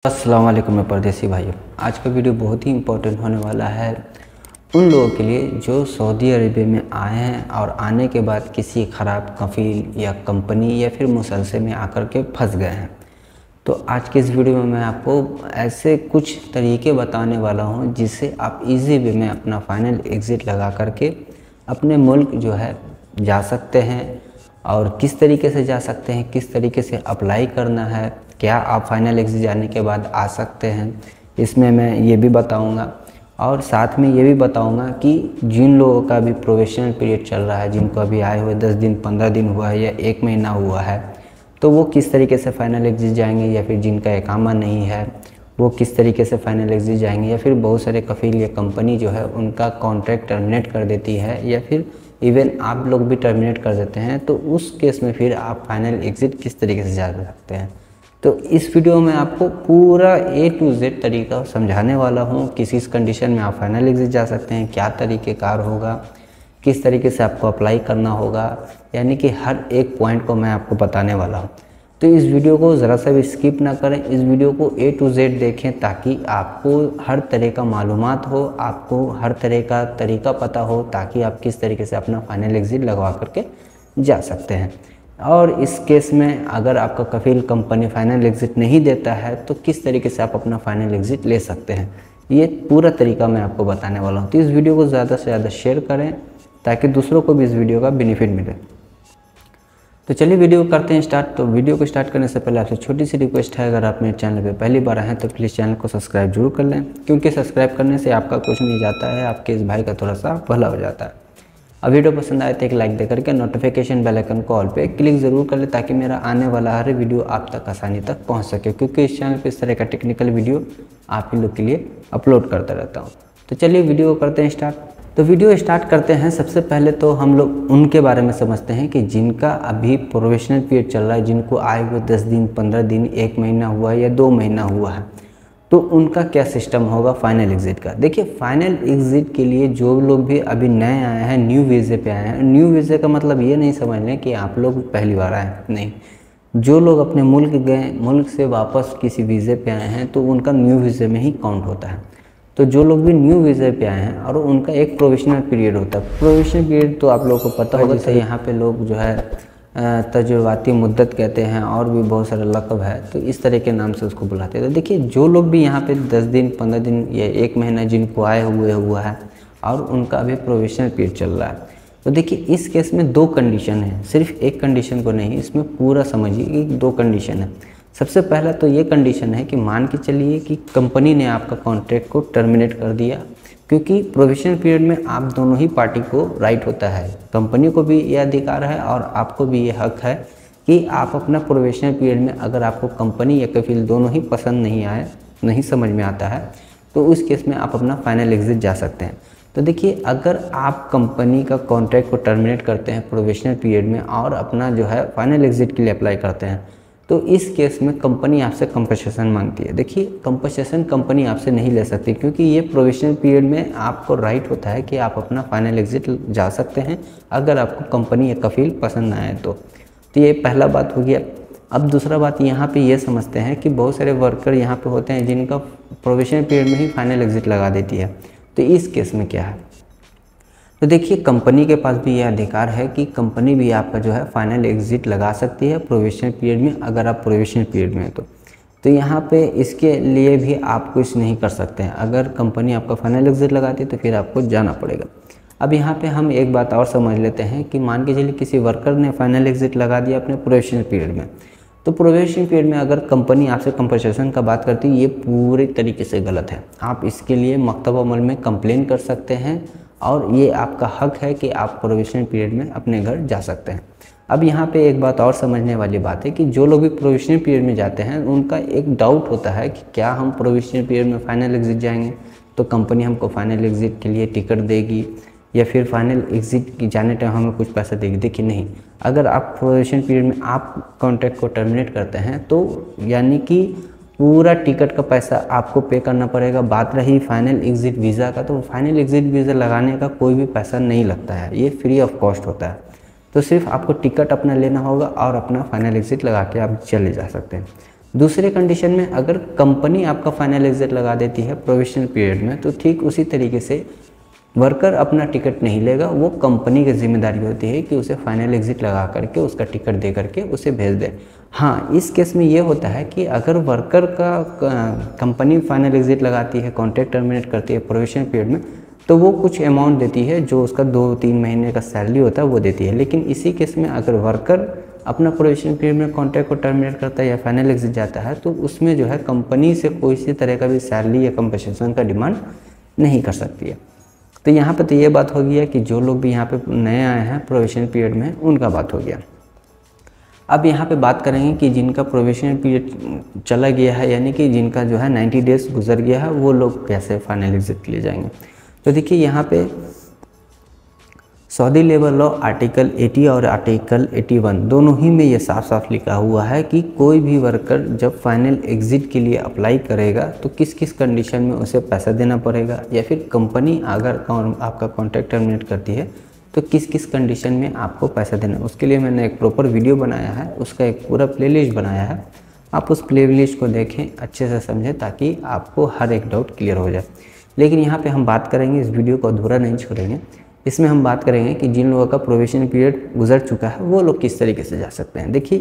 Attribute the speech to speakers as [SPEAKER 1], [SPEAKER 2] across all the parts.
[SPEAKER 1] अस्सलाम वालेकुम मेरे परदेसी भाइयों। आज का वीडियो बहुत ही इम्पोर्टेंट होने वाला है उन लोगों के लिए जो सऊदी अरेबिया में आए हैं और आने के बाद किसी ख़राब कफ़ील या कंपनी या फिर मुसलसल में आकर के फंस गए हैं। तो आज के इस वीडियो में मैं आपको ऐसे कुछ तरीके बताने वाला हूं जिससे आप इजी वे में अपना फाइनल एग्ज़िट लगा करके अपने मुल्क जो है जा सकते हैं। और किस तरीके से जा सकते हैं, किस तरीके से अप्लाई करना है, क्या आप फाइनल एग्ज़िट जाने के बाद आ सकते हैं, इसमें मैं ये भी बताऊंगा। और साथ में ये भी बताऊंगा कि जिन लोगों का भी प्रोबेशनल पीरियड चल रहा है, जिनको अभी आए हुए 10 दिन 15 दिन हुआ है या 1 महीना हुआ है, तो वो किस तरीके से फाइनल एग्ज़िट जाएंगे, या फिर जिनका इकामा नहीं है वो किस तरीके से फाइनल एग्ज़िट जाएंगे, या फिर बहुत सारे कफ़ील या कंपनी जो है उनका कॉन्ट्रैक्ट टर्मिनेट कर देती है, या फिर इवन आप लोग भी टर्मिनेट कर देते हैं। तो उस केस में फिर आप फाइनल एग्ज़िट किस तरीके से जा सकते हैं। तो इस वीडियो में आपको पूरा A to Z तरीका समझाने वाला हूँ। किस कंडीशन में आप फाइनल एग्ज़िट जा सकते हैं, क्या तरीक़ेकार होगा, किस तरीके से आपको अप्लाई करना होगा, यानी कि हर एक पॉइंट को मैं आपको बताने वाला हूँ। तो इस वीडियो को ज़रा सा भी स्किप ना करें, इस वीडियो को A to Z देखें ताकि आपको हर तरह का मालूमात हो, आपको हर तरह का तरीका पता हो, ताकि आप किस तरीके से अपना फाइनल एग्ज़िट लगवा करके जा सकते हैं। और इस केस में अगर आपका कफ़ील कंपनी फाइनल एग्ज़िट नहीं देता है तो किस तरीके से आप अपना फाइनल एग्ज़िट ले सकते हैं, ये पूरा तरीका मैं आपको बताने वाला हूँ। तो इस वीडियो को ज़्यादा से ज़्यादा शेयर करें ताकि दूसरों को भी इस वीडियो का बेनिफिट मिले। तो चलिए वीडियो करते हैं स्टार्ट। तो वीडियो को स्टार्ट करने से पहले आपसे छोटी सी रिक्वेस्ट है, अगर आप मेरे चैनल पे पहली बार आए हैं तो प्लीज़ चैनल को सब्सक्राइब जरूर कर लें, क्योंकि सब्सक्राइब करने से आपका कुछ नहीं जाता है, आपके इस भाई का थोड़ा सा भला हो जाता है। अब वीडियो पसंद आए तो एक लाइक दे करके नोटिफिकेशन बेल आइकन को ऑल पे क्लिक ज़रूर कर ले, ताकि मेरा आने वाला हर वीडियो आप तक आसानी तक पहुंच सके, क्योंकि इस चैनल पे इस तरह का टेक्निकल वीडियो आप ही लोग के लिए अपलोड करता रहता हूं। तो चलिए वीडियो को करते हैं स्टार्ट। तो वीडियो स्टार्ट करते हैं। सबसे पहले तो हम लोग उनके बारे में समझते हैं कि जिनका अभी प्रोबेशनल पीरियड चल रहा है, जिनको आए हुए 10 दिन 15 दिन 1 महीना हुआ है या 2 महीना हुआ है, तो उनका क्या सिस्टम होगा फाइनल एग्ज़िट का। देखिए, फाइनल एग्ज़िट के लिए जो लोग भी अभी नए आए हैं, न्यू वीज़े पे आए हैं, न्यू वीज़े का मतलब ये नहीं समझ लें कि आप लोग पहली बार आए हैं, नहीं। जो लोग अपने मुल्क गए, मुल्क से वापस किसी वीज़े पे आए हैं, तो उनका न्यू वीज़े में ही काउंट होता है। तो जो लोग भी न्यू वीज़े पे आए हैं और उनका एक प्रोविजनल पीरियड होता है। प्रोविजनल पीरियड तो आप लोगों को पता होगा, जैसे यहाँ पे लोग जो है तजुर्बाती मुद्दत कहते हैं, और भी बहुत सारा लक़ब है, तो इस तरह के नाम से उसको बुलाते हैं। तो देखिए, जो लोग भी यहाँ पे 10 दिन 15 दिन या 1 महीना जिनको आए हुआ है और उनका अभी प्रोविजनल पीरियड चल रहा है, तो देखिए इस केस में 2 कंडीशन है, सिर्फ एक कंडीशन को नहीं, इसमें पूरा समझिए कि 2 कंडीशन है। सबसे पहला तो ये कंडीशन है कि मान के चलिए कि कंपनी ने आपका कॉन्ट्रैक्ट को टर्मिनेट कर दिया, क्योंकि प्रोविजनल पीरियड में आप दोनों ही पार्टी को राइट होता है, कंपनी को भी ये अधिकार है और आपको भी ये हक है कि आप अपना प्रोविजनल पीरियड में अगर आपको कंपनी या कफील दोनों ही पसंद नहीं आए, नहीं समझ में आता है, तो उस केस में आप अपना फाइनल एग्ज़िट जा सकते हैं। तो देखिए, अगर आप कंपनी का कॉन्ट्रैक्ट को टर्मिनेट करते हैं प्रोविजनल पीरियड में और अपना जो है फाइनल एग्ज़िट के लिए अप्लाई करते हैं, तो इस केस में कंपनी आपसे कंपनसेशन मांगती है। देखिए, कंपनसेशन कंपनी आपसे नहीं ले सकती, क्योंकि ये प्रोविजनल पीरियड में आपको राइट होता है कि आप अपना फाइनल एग्ज़िट जा सकते हैं अगर आपको कंपनी या कफील पसंद ना आए तो। ये पहला बात हो गया। अब दूसरा बात यहाँ पे ये समझते हैं कि बहुत सारे वर्कर यहाँ पे होते हैं जिनका प्रोविजनल पीरियड में ही फाइनल एग्ज़िट लगा देती है। तो इस केस में क्या है, तो देखिए कंपनी के पास भी यह अधिकार है कि कंपनी भी आपका जो है फाइनल एग्ज़िट लगा सकती है प्रोविजनल पीरियड में, अगर आप प्रोविजनल पीरियड में हैं तो यहाँ पे इसके लिए भी आप कुछ नहीं कर सकते हैं। अगर कंपनी आपका फाइनल एग्ज़िट लगाती है तो फिर आपको जाना पड़ेगा। अब यहाँ पे हम एक बात और समझ लेते हैं कि मान के चलिए किसी वर्कर ने फाइनल एग्ज़िट लगा दिया अपने प्रोविजनल पीरियड में, तो प्रोविजनल पीरियड में अगर कंपनी आपसे कंपनसेशन का बात करती है, ये पूरी तरीके से गलत है। आप इसके लिए मकतब अमल में कंप्लेन कर सकते हैं और ये आपका हक है कि आप प्रोविजनल पीरियड में अपने घर जा सकते हैं। अब यहाँ पे एक बात और समझने वाली बात है कि जो लोग भी प्रोविजनल पीरियड में जाते हैं उनका एक डाउट होता है कि क्या हम प्रोविजनल पीरियड में फाइनल एग्ज़िट जाएंगे तो कंपनी हमको फाइनल एग्ज़िट के लिए टिकट देगी, या फिर फाइनल एग्ज़िट की जाने टाइम हमें कुछ पैसा देगी। देखिए नहीं, अगर आप प्रोविजनल पीरियड में आप कॉन्ट्रैक्ट को टर्मिनेट करते हैं तो यानी कि पूरा टिकट का पैसा आपको पे करना पड़ेगा। बात रही फाइनल एग्ज़िट वीज़ा का, तो फाइनल एग्ज़िट वीज़ा लगाने का कोई भी पैसा नहीं लगता है, ये फ्री ऑफ कॉस्ट होता है। तो सिर्फ आपको टिकट अपना लेना होगा और अपना फाइनल एग्ज़िट लगा के आप चले जा सकते हैं। दूसरे कंडीशन में अगर कंपनी आपका फाइनल एग्जिट लगा देती है प्रोविजनल पीरियड में, तो ठीक उसी तरीके से वर्कर अपना टिकट नहीं लेगा, वो कंपनी की जिम्मेदारी होती है कि उसे फाइनल एग्जिट लगा करके उसका टिकट दे करके उसे भेज दे। हाँ, इस केस में ये होता है कि अगर वर्कर का कंपनी फाइनल एग्जिट लगाती है, कॉन्ट्रैक्ट टर्मिनेट करती है प्रोविजनल पीरियड में, तो वो कुछ अमाउंट देती है जो उसका 2-3 महीने का सैलरी होता है वो देती है। लेकिन इसी केस में अगर वर्कर अपना प्रोविजनल पीरियड में कॉन्ट्रैक्ट को टर्मिनेट करता है या फाइनल एग्जिट जाता है, तो उसमें जो है कंपनी से कोई इसी तरह का भी सैलरी या कंपनसेशन का डिमांड नहीं कर सकती है। तो यहाँ पे तो ये बात हो गया कि जो लोग भी यहाँ पे नए आए हैं प्रोविजनल पीरियड में, उनका बात हो गया। अब यहाँ पे बात करेंगे कि जिनका प्रोविजनल पीरियड चला गया है, यानी कि जिनका जो है 90 डेज गुजर गया है, वो लोग कैसे फाइनल एग्जिट के लिए जाएंगे। तो देखिए यहाँ पे सऊदी लेबर लॉ आर्टिकल 80 और आर्टिकल 81 दोनों ही में ये साफ साफ लिखा हुआ है कि कोई भी वर्कर जब फाइनल एग्जिट के लिए अप्लाई करेगा तो किस किस कंडीशन में उसे पैसा देना पड़ेगा, या फिर कंपनी अगर आपका कॉन्ट्रैक्ट टर्मिनेट करती है तो किस किस कंडीशन में आपको पैसा देना। उसके लिए मैंने एक प्रॉपर वीडियो बनाया है, उसका एक पूरा प्लेलिस्ट बनाया है, आप उस प्लेलिस्ट को देखें, अच्छे से समझें, ताकि आपको हर एक डाउट क्लियर हो जाए। लेकिन यहाँ पे हम बात करेंगे, इस वीडियो को अधूरा नहीं छोड़ेंगे, इसमें हम बात करेंगे कि जिन लोगों का प्रोविजनल पीरियड गुजर चुका है वो लोग किस तरीके से जा सकते हैं। देखिए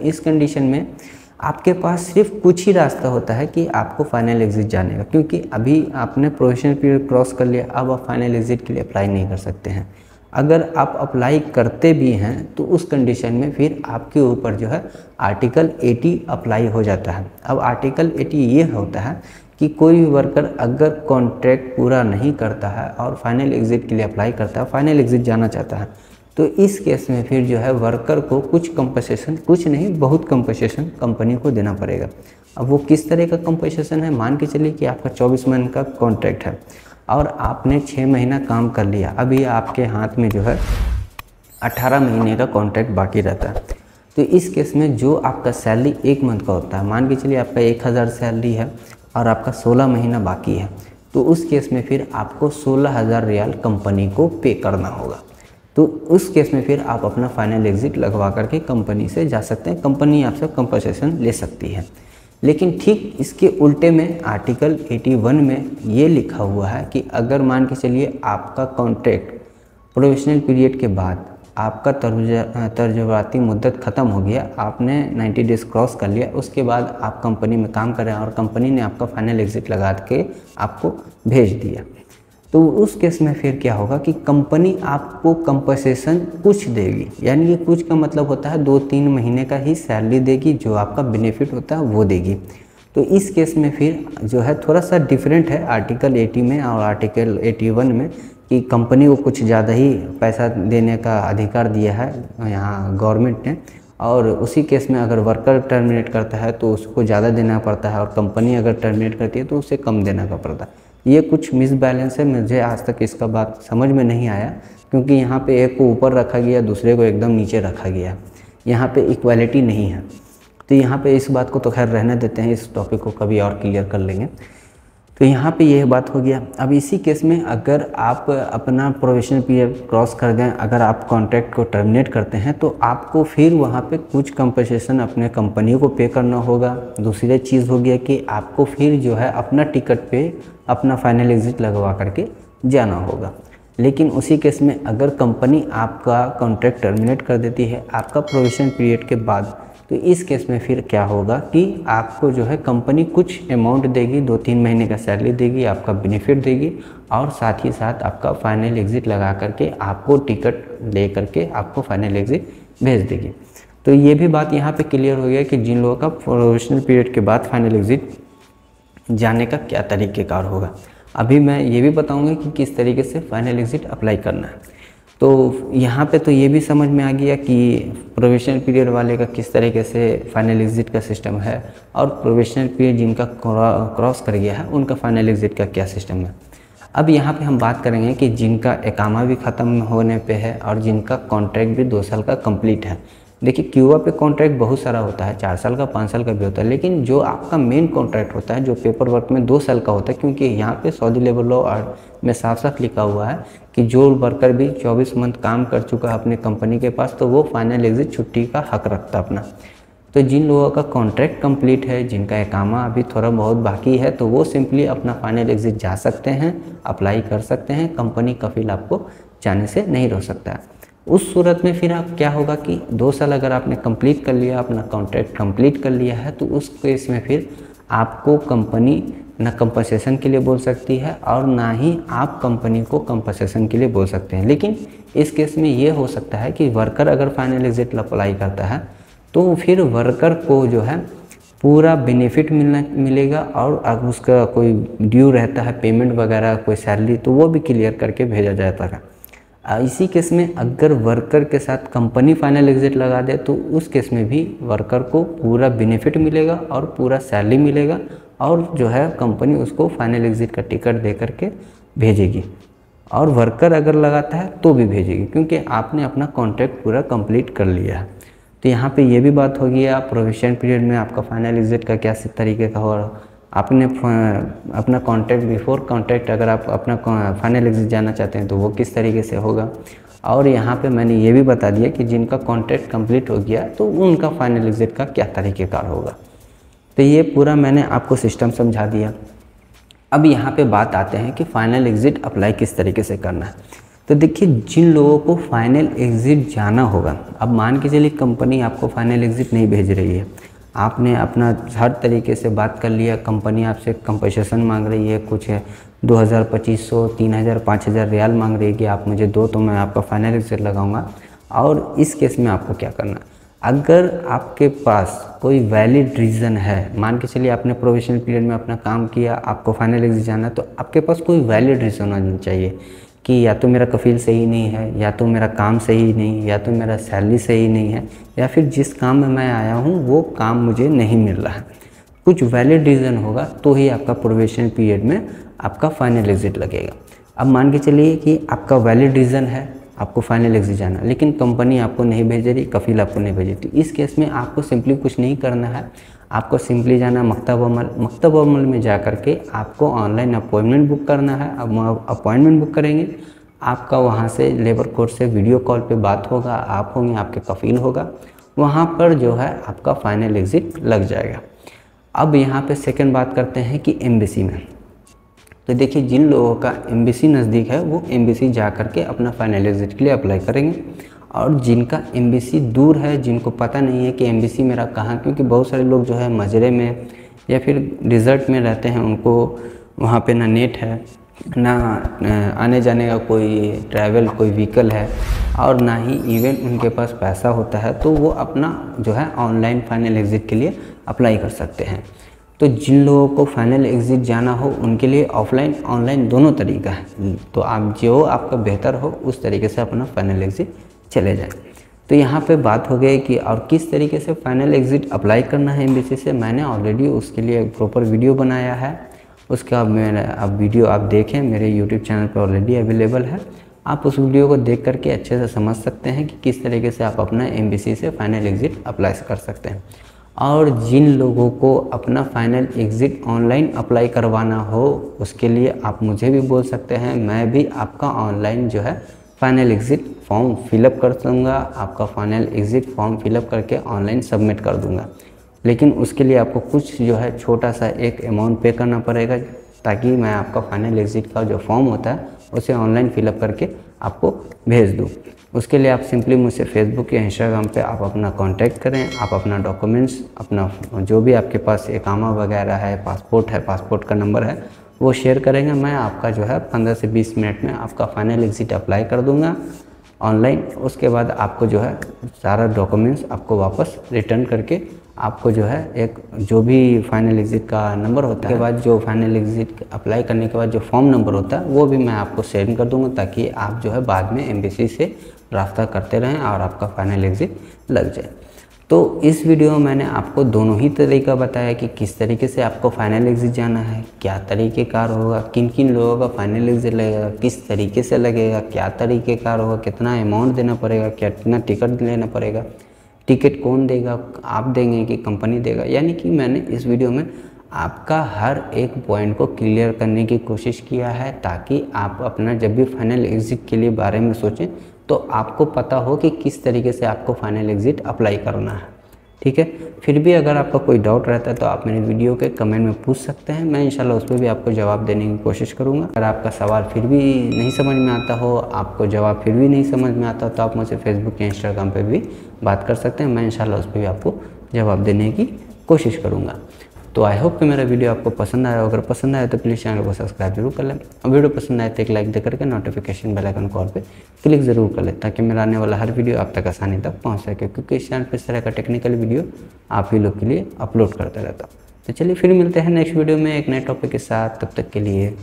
[SPEAKER 1] इस कंडीशन में आपके पास सिर्फ कुछ ही रास्ता होता है कि आपको फाइनल एग्जिट जाने का, क्योंकि अभी आपने प्रोविजनल पीरियड क्रॉस कर लिया, अब आप फाइनल एग्जिट के लिए अप्लाई नहीं कर सकते हैं। अगर आप अप्लाई करते भी हैं तो उस कंडीशन में फिर आपके ऊपर जो है आर्टिकल 80 अप्लाई हो जाता है। अब आर्टिकल 80 ये होता है कि कोई भी वर्कर अगर कॉन्ट्रैक्ट पूरा नहीं करता है और फाइनल एग्जिट के लिए अप्लाई करता है, फाइनल एग्जिट जाना चाहता है, तो इस केस में फिर जो है वर्कर को कुछ कंपनसेशन, कुछ नहीं बहुत कंपनसेशन कंपनी को देना पड़ेगा। अब वो किस तरह का कंपनसेशन है, मान के चलिए कि आपका 24 महीने का कॉन्ट्रैक्ट है और आपने 6 महीना काम कर लिया, अभी आपके हाथ में जो है 18 महीने का कॉन्ट्रैक्ट बाकी रहता है। तो इस केस में जो आपका सैलरी 1 मंथ का होता है, मान के चलिए आपका 1000 सैलरी है और आपका 16 महीना बाकी है, तो उस केस में फिर आपको 16,000 रियाल कंपनी को पे करना होगा। तो उस केस में फिर आप अपना फाइनल एग्जिट लगवा करके कंपनी से जा सकते हैं, कंपनी आपसे कंपनसेशन ले सकती है। लेकिन ठीक इसके उल्टे में आर्टिकल 81 में ये लिखा हुआ है कि अगर मान के चलिए आपका कॉन्ट्रैक्ट प्रोविजनल पीरियड के बाद आपका तर्जुबाती मुद्दत ख़त्म हो गया, आपने 90 डेज क्रॉस कर लिया, उसके बाद आप कंपनी में काम कर रहे हैं और कंपनी ने आपका फाइनल एग्जिट लगा के आपको भेज दिया, तो उस केस में फिर क्या होगा कि कंपनी आपको कंपनसेशन कुछ देगी। यानी कि कुछ का मतलब होता है 2-3 महीने का ही सैलरी देगी, जो आपका बेनिफिट होता है वो देगी। तो इस केस में फिर जो है थोड़ा सा डिफरेंट है आर्टिकल 80 में और आर्टिकल 81 में, कि कंपनी को कुछ ज़्यादा ही पैसा देने का अधिकार दिया है यहाँ गवर्नमेंट ने, और उसी केस में अगर वर्कर टर्मिनेट करता है तो उसको ज़्यादा देना पड़ता है और कंपनी अगर टर्मिनेट करती है तो उसे कम देना का पड़ता है। ये कुछ मिसबैलेंस है, मुझे आज तक इसका बात समझ में नहीं आया, क्योंकि यहाँ पे एक को ऊपर रखा गया, दूसरे को एकदम नीचे रखा गया, यहाँ पे इक्वालिटी नहीं है। तो यहाँ पे इस बात को तो खैर रहने देते हैं, इस टॉपिक को कभी और क्लियर कर लेंगे। तो यहाँ पे यह बात हो गया। अब इसी केस में अगर आप अपना प्रोविजनल पीरियड क्रॉस कर दें, अगर आप कॉन्ट्रैक्ट को टर्मिनेट करते हैं, तो आपको फिर वहाँ पे कुछ कंपनसेशन अपने कंपनी को पे करना होगा। दूसरी चीज़ हो गया कि आपको फिर जो है अपना टिकट पे अपना फाइनल एग्जिट लगवा करके जाना होगा। लेकिन उसी केस में अगर कंपनी आपका कॉन्ट्रैक्ट टर्मिनेट कर देती है आपका प्रोविजनल पीरियड के बाद, तो इस केस में फिर क्या होगा कि आपको जो है कंपनी कुछ अमाउंट देगी, 2-3 महीने का सैलरी देगी, आपका बेनिफिट देगी, और साथ ही साथ आपका फाइनल एग्जिट लगा करके आपको टिकट ले करके आपको फाइनल एग्जिट भेज देगी। तो ये भी बात यहाँ पे क्लियर हो गया कि जिन लोगों का प्रोविजनल पीरियड के बाद फाइनल एग्जिट जाने का क्या तरीक़ेकार होगा। अभी मैं ये भी बताऊँगा कि किस तरीके से फाइनल एग्जिट अप्लाई करना है। तो यहाँ पे तो ये भी समझ में आ गया कि प्रोविजनल पीरियड वाले का किस तरीके से फाइनल एग्जिट का सिस्टम है, और प्रोविजनल पीरियड जिनका क्रॉस कर गया है उनका फाइनल एग्जिट का क्या सिस्टम है। अब यहाँ पे हम बात करेंगे कि जिनका इकामा भी ख़त्म होने पे है और जिनका कॉन्ट्रैक्ट भी 2 साल का कंप्लीट है। देखिए क्यूबा पे कॉन्ट्रैक्ट बहुत सारा होता है, 4 साल का, 5 साल का भी होता है, लेकिन जो आपका मेन कॉन्ट्रैक्ट होता है जो पेपर वर्क में 2 साल का होता है, क्योंकि यहाँ पे सऊदी लेबर लॉ में साफ साफ लिखा हुआ है कि जो वर्कर भी 24 मंथ काम कर चुका है अपने कंपनी के पास, तो वो फाइनल एग्जिट छुट्टी का हक रखता है अपना। तो तो जिन लोगों का कॉन्ट्रैक्ट कंप्लीट है, जिनका इकामा अभी थोड़ा बहुत बाकी है, तो वो सिंपली अपना फाइनल एग्ज़िट जा सकते हैं, अप्लाई कर सकते हैं। कंपनी कफील आपको जाने से नहीं रोक सकता है। उस सूरत में फिर आप क्या होगा कि 2 साल अगर आपने कंप्लीट कर लिया, अपना कॉन्ट्रैक्ट कंप्लीट कर लिया है, तो उस केस में फिर आपको कंपनी ना कंपनसेशन के लिए बोल सकती है और ना ही आप कंपनी को कंपनसेशन के लिए बोल सकते हैं। लेकिन इस केस में ये हो सकता है कि वर्कर अगर फाइनल एग्ज़िट अप्लाई करता है तो फिर वर्कर को जो है पूरा बेनिफिट मिलेगा और अगर उसका कोई ड्यू रहता है पेमेंट वगैरह, कोई सैलरी, तो वो भी क्लियर करके भेजा जाता है। इसी केस में अगर वर्कर के साथ कंपनी फाइनल एग्ज़िट लगा दे तो उस केस में भी वर्कर को पूरा बेनिफिट मिलेगा और पूरा सैलरी मिलेगा और जो है कंपनी उसको फाइनल एग्ज़िट का टिकट दे करके भेजेगी। और वर्कर अगर लगाता है तो भी भेजेगी, क्योंकि आपने अपना कॉन्ट्रैक्ट पूरा कंप्लीट कर लिया है। तो यहाँ पे ये भी बात होगी, आप प्रोविशन पीरियड में आपका फाइनल एग्ज़िट का क्या तरीके का हो, आपने अपना कॉन्ट्रैक्ट बिफोर कॉन्ट्रैक्ट अगर आप अपना फाइनल एग्ज़िट जाना चाहते हैं तो वो किस तरीके से होगा। और यहाँ पे मैंने ये भी बता दिया कि जिनका कॉन्ट्रैक्ट कंप्लीट हो गया तो उनका फाइनल एग्ज़िट का क्या तरीक़ेकार होगा। तो ये पूरा मैंने आपको सिस्टम समझा दिया। अब यहाँ पे बात आते हैं कि फ़ाइनल एग्ज़िट अप्लाई किस तरीके से करना है। तो देखिए, जिन लोगों को फाइनल एग्ज़िट जाना होगा, अब मान के चलिए कंपनी आपको फाइनल एग्ज़िट नहीं भेज रही है, आपने अपना हर तरीके से बात कर लिया, कंपनी आपसे कंपनसेशन मांग रही है, कुछ है 2000, 2500, 3000, 5000 रियाल मांग रही है कि आप मुझे दो तो मैं आपका फाइनल एग्ज़िट लगाऊंगा। और इस केस में आपको क्या करना, अगर आपके पास कोई वैलिड रीज़न है, मान के चलिए आपने प्रोविजनल पीरियड में अपना काम किया, आपको फाइनल एग्ज़िट जाना, तो आपके पास कोई वैलिड रीज़न होना चाहिए कि या तो मेरा कफील सही नहीं है, या तो मेरा काम सही नहीं, या तो मेरा सैलरी सही नहीं है, या फिर जिस काम में मैं आया हूँ वो काम मुझे नहीं मिल रहा है। कुछ वैलिड रीज़न होगा तो ही आपका प्रोविजनल पीरियड में आपका फाइनल एग्ज़िट लगेगा। अब मान के चलिए कि आपका वैलिड रीज़न है आपको फाइनल एग्ज़िट जाना, लेकिन कंपनी आपको नहीं भेज रही, कफील आपको नहीं भेज रही, तो इस केस में आपको सिंपली कुछ नहीं करना है। आपको सिंपली जाना मकतब अमल में जा कर के आपको ऑनलाइन अपॉइंटमेंट बुक करना है। अब अपॉइंटमेंट बुक करेंगे, आपका वहाँ से लेबर कोर्ट से वीडियो कॉल पे बात होगा, आप होंगे, आपके कफील होगा, वहाँ पर जो है आपका फाइनल एग्ज़िट लग जाएगा। अब यहाँ पे सेकंड बात करते हैं कि एम्बेसी में। तो देखिए, जिन लोगों का एम्बेसी नज़दीक है वो एम्बेसी जा कर के अपना फाइनल एग्ज़िट के लिए अप्लाई करेंगे। और जिनका एम्बेसी दूर है, जिनको पता नहीं है कि एम्बेसी मेरा कहाँ, क्योंकि बहुत सारे लोग जो है मजरे में या फिर डिज़र्ट में रहते हैं, उनको वहाँ पे ना नेट है, ना आने जाने का कोई ट्रैवल कोई व्हीकल है, और ना ही इवन उनके पास पैसा होता है, तो वो अपना जो है ऑनलाइन फाइनल एग्ज़िट के लिए अप्लाई कर सकते हैं। तो जिन लोगों को फाइनल एग्ज़िट जाना हो उनके लिए ऑफलाइन ऑनलाइन दोनों तरीका है, तो आप जो आपका बेहतर हो उस तरीके से अपना फाइनल एग्ज़िट चले जाएं। तो यहाँ पे बात हो गई कि और किस तरीके से फाइनल एग्ज़िट अप्लाई करना है एम्बेसी से, मैंने ऑलरेडी उसके लिए एक प्रॉपर वीडियो बनाया है। उसका अब वीडियो आप देखें, मेरे यूट्यूब चैनल पर ऑलरेडी अवेलेबल है। आप उस वीडियो को देख करके अच्छे से समझ सकते हैं कि किस तरीके से आप अपना एम्बेसी से फाइनल एग्ज़िट अप्लाई कर सकते हैं। और जिन लोगों को अपना फाइनल एग्ज़िट ऑनलाइन अप्लाई करवाना हो उसके लिए आप मुझे भी बोल सकते हैं, मैं भी आपका ऑनलाइन जो है फाइनल एग्ज़िट फॉर्म फिलअप कर दूँगा, आपका फाइनल एग्ज़िट फॉर्म फिलअप करके ऑनलाइन सबमिट कर दूँगा। लेकिन उसके लिए आपको कुछ जो है छोटा सा एक अमाउंट पे करना पड़ेगा, ताकि मैं आपका फाइनल एग्ज़िट का जो फॉर्म होता है उसे ऑनलाइन फिलअप करके आपको भेज दूँ। उसके लिए आप सिंपली मुझसे फेसबुक या इंस्टाग्राम पे आप अपना कांटेक्ट करें, आप अपना डॉक्यूमेंट्स, अपना जो भी आपके पास इकामा वगैरह है, पासपोर्ट है, पासपोर्ट का नंबर है, वो शेयर करेंगे। मैं आपका जो है 15 से 20 मिनट में आपका फाइनल एग्ज़िट अप्लाई कर दूंगा ऑनलाइन। उसके बाद आपको जो है सारा डॉक्यूमेंट्स आपको वापस रिटर्न करके आपको जो है एक जो भी फाइनल एग्ज़िट का नंबर होता है, उसके बाद जो फाइनल एग्ज़िट अप्लाई करने के बाद जो फॉर्म नंबर होता है वो भी मैं आपको सेंड कर दूंगा, ताकि आप जो है बाद में एम्बेसी से रास्ता करते रहें और आपका फाइनल एग्ज़िट लग जाए। तो इस वीडियो में मैंने आपको दोनों ही तरीका बताया कि किस तरीके से आपको फाइनल एग्ज़िट जाना है, क्या तरीक़ेकार होगा, किन किन लोगों का फाइनल एग्ज़िट लगेगा, किस तरीके से लगेगा, क्या तरीक़ेकार होगा, कितना अमाउंट देना पड़ेगा, कितना टिकट लेना पड़ेगा, टिकट कौन देगा, आप देंगे कि कंपनी देगा। यानी कि मैंने इस वीडियो में आपका हर एक पॉइंट को क्लियर करने की कोशिश किया है, ताकि आप अपना जब भी फाइनल एग्ज़िट के लिए बारे में सोचें तो आपको पता हो कि किस तरीके से आपको फाइनल एग्ज़िट अप्लाई करना है। ठीक है। फिर भी अगर आपका कोई डाउट रहता है तो आप मेरे वीडियो के कमेंट में पूछ सकते हैं, मैं इंशाल्लाह उस पर भी आपको जवाब देने की कोशिश करूँगा। अगर आपका सवाल फिर भी नहीं समझ में आता हो, आपको जवाब फिर भी नहीं समझ में आता तो आप मुझसे फेसबुक या इंस्टाग्राम पर भी बात कर सकते हैं, मैं इंशाल्लाह उस पर भी आपको जवाब देने की कोशिश करूँगा। तो आई होप कि मेरा वीडियो आपको पसंद आया। अगर पसंद आया तो प्लीज़ चैनल को सब्सक्राइब जरूर कर लें। वीडियो पसंद आए तो एक लाइक दे करके नोटिफिकेशन बेल आइकन को ऑल पे क्लिक ज़रूर कर लें, ताकि मेरा आने वाला हर वीडियो आप तक आसानी तक पहुंच सके, क्योंकि इस चैनल पर इस तरह का टेक्निकल वीडियो आप ही लोग के लिए अपलोड करता रहता हूँ। तो चलिए फिर मिलते हैं नेक्स्ट वीडियो में एक नए टॉपिक के साथ, तब तक के लिए